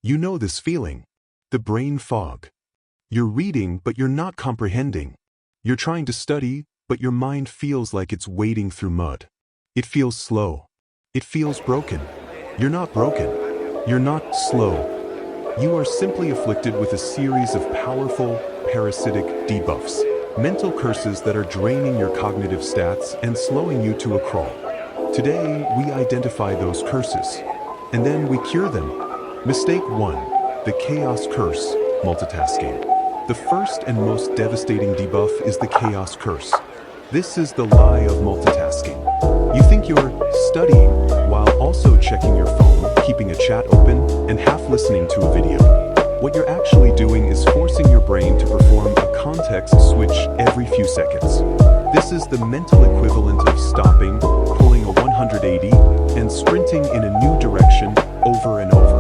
You know this feeling. The brain fog. You're reading, but you're not comprehending. You're trying to study, but your mind feels like it's wading through mud. It feels slow. It feels broken. You're not broken. You're not slow. You are simply afflicted with a series of powerful, parasitic debuffs, mental curses that are draining your cognitive stats and slowing you to a crawl. Today, we identify those curses, and then we cure them. Mistake 1. The Chaos Curse, multitasking. The first and most devastating debuff is the Chaos Curse. This is the lie of multitasking. You think you're studying while also checking your phone, keeping a chat open, and half listening to a video. What you're actually doing is forcing your brain to perform a context switch every few seconds. This is the mental equivalent of stopping, pulling a 180, and sprinting in a new direction over and over.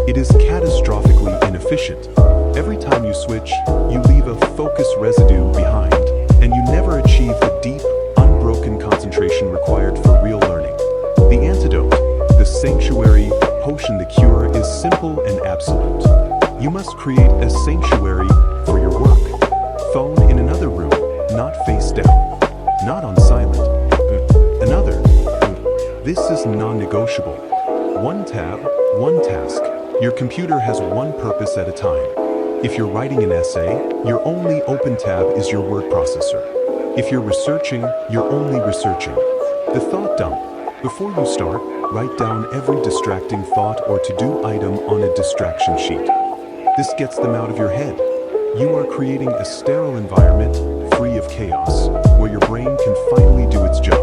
It is catastrophically inefficient. Every time you switch, you leave a focus residue behind, and you never achieve the deep, unbroken concentration required for real learning. The antidote, the sanctuary, potion, the cure is simple and absolute. You must create a sanctuary for your work. Phone in another room, not face down, not on silent. Another. This is non-negotiable. One tab, one task. Your computer has one purpose at a time. If you're writing an essay, your only open tab is your word processor. If you're researching, you're only researching. The thought dump. Before you start, write down every distracting thought or to-do item on a distraction sheet. This gets them out of your head. You are creating a sterile environment, free of chaos, where your brain can finally do its job.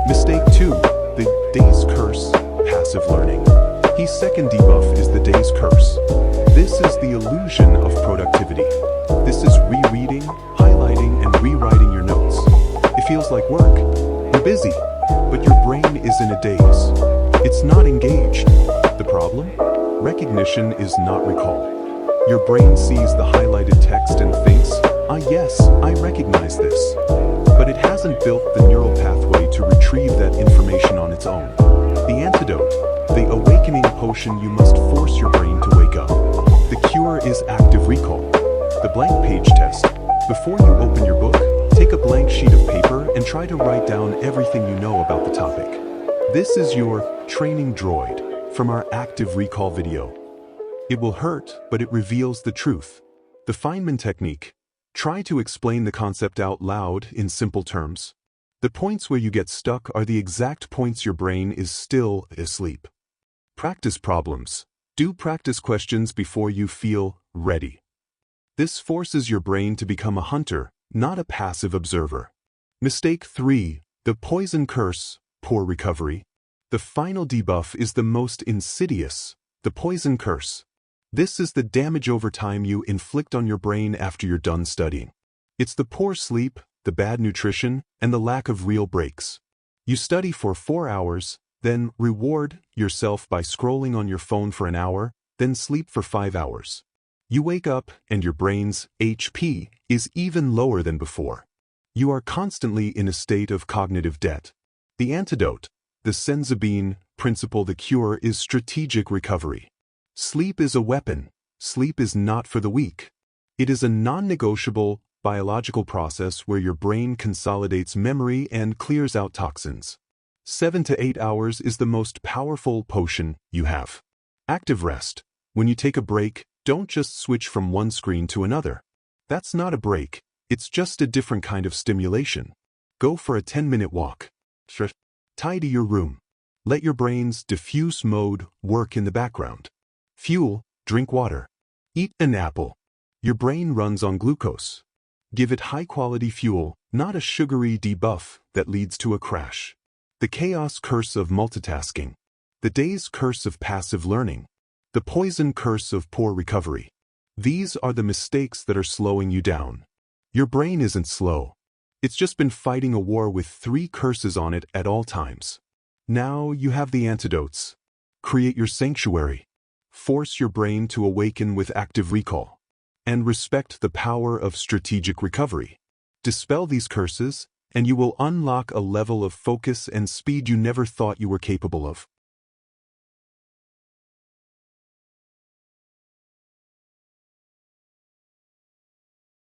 Mistake 2. The Daze Curse, passive learning. His second debuff is the Daze Curse. This is the illusion of productivity. This is rereading, highlighting, and rewriting your notes. It feels like work. You're busy, but your brain is in a daze. It's not engaged. The problem? Recognition is not recall. Your brain sees the highlighted text and thinks, "Ah yes, I recognize this." But it hasn't built the neural pathway to retrieve that information on its own. The antidote, the awakening potion, you must force your brain to wake up. The cure is active recall. The blank page test. Before you open your book, take a blank sheet of paper and try to write down everything you know about the topic. This is your training droid from our active recall video. It will hurt, but it reveals the truth. The Feynman technique. Try to explain the concept out loud in simple terms. The points where you get stuck are the exact points your brain is still asleep. Practice problems. Do practice questions before you feel ready. This forces your brain to become a hunter, not a passive observer. Mistake 3. The Poison Curse, poor recovery. The final debuff is the most insidious, the Poison Curse. This is the damage over time you inflict on your brain after you're done studying. It's the poor sleep, the bad nutrition, and the lack of real breaks. You study for 4 hours, then reward yourself by scrolling on your phone for an hour, then sleep for 5 hours. You wake up and your brain's HP is even lower than before. You are constantly in a state of cognitive debt. The antidote, the Senzabine principle, the cure is strategic recovery. Sleep is a weapon. Sleep is not for the weak. It is a non-negotiable biological process where your brain consolidates memory and clears out toxins. 7 to 8 hours is the most powerful potion you have. Active rest. When you take a break, don't just switch from one screen to another. That's not a break. It's just a different kind of stimulation. Go for a 10-minute walk. Tidy your room. Let your brain's diffuse mode work in the background. Fuel, drink water. Eat an apple. Your brain runs on glucose. Give it high-quality fuel, not a sugary debuff that leads to a crash. The Chaos Curse of multitasking. The Daze Curse of passive learning. The Poison Curse of poor recovery. These are the mistakes that are slowing you down. Your brain isn't slow. It's just been fighting a war with 3 curses on it at all times. Now you have the antidotes. Create your sanctuary. Force your brain to awaken with active recall. And respect the power of strategic recovery. Dispel these curses, and you will unlock a level of focus and speed you never thought you were capable of.